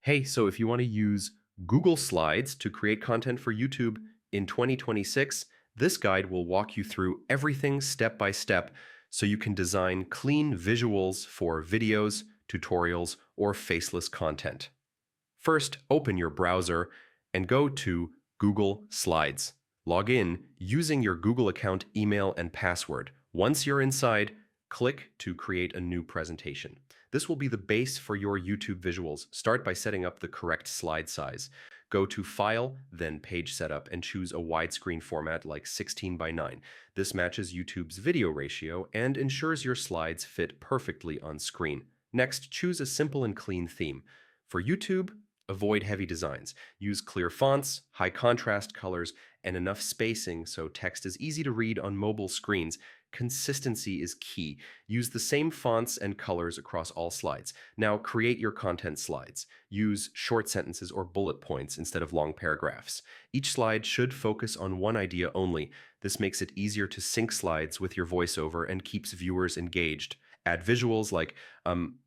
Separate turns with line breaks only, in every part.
Hey, so if you want to use Google Slides to create content for YouTube in 2026, this guide will walk you through everything step by step so you can design clean visuals for videos, tutorials, or faceless content. First, open your browser and go to Google Slides. Log in using your Google account email and password. Once you're inside, click to create a new presentation. This will be the base for your YouTube visuals. Start by setting up the correct slide size. Go to File, then Page Setup, and choose a widescreen format like 16 by 9. This matches YouTube's video ratio and ensures your slides fit perfectly on screen. Next, choose a simple and clean theme. For YouTube, avoid heavy designs. Use clear fonts, high contrast colors, and enough spacing so text is easy to read on mobile screens. Consistency is key. Use the same fonts and colors across all slides. Now create your content slides. Use short sentences or bullet points instead of long paragraphs. Each slide should focus on one idea only. This makes it easier to sync slides with your voiceover and keeps viewers engaged. Add visuals like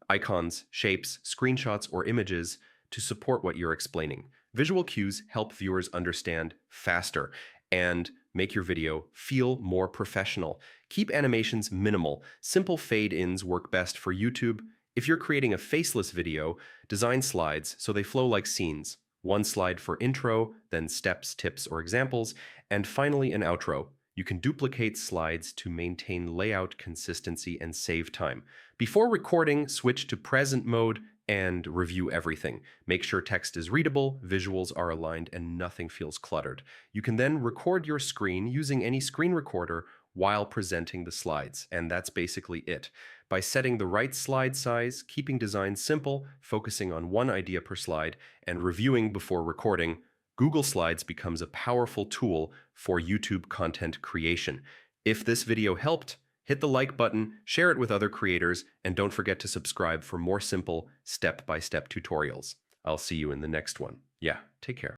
icons, shapes, screenshots, or images to support what you're explaining. Visual cues help viewers understand faster and make your video feel more professional. Keep animations minimal. Simple fade-ins work best for YouTube. If you're creating a faceless video, design slides so they flow like scenes. One slide for intro, then steps, tips, or examples, and finally an outro. You can duplicate slides to maintain layout consistency and save time. Before recording, switch to present mode and review everything. Make sure text is readable, visuals are aligned, and nothing feels cluttered. You can then record your screen using any screen recorder while presenting the slides, and that's basically it. By setting the right slide size, keeping design simple, focusing on one idea per slide, and reviewing before recording, Google Slides becomes a powerful tool for YouTube content creation. If this video helped, hit the like button, share it with other creators, and don't forget to subscribe for more simple step-by-step tutorials. I'll see you in the next one. Yeah, take care.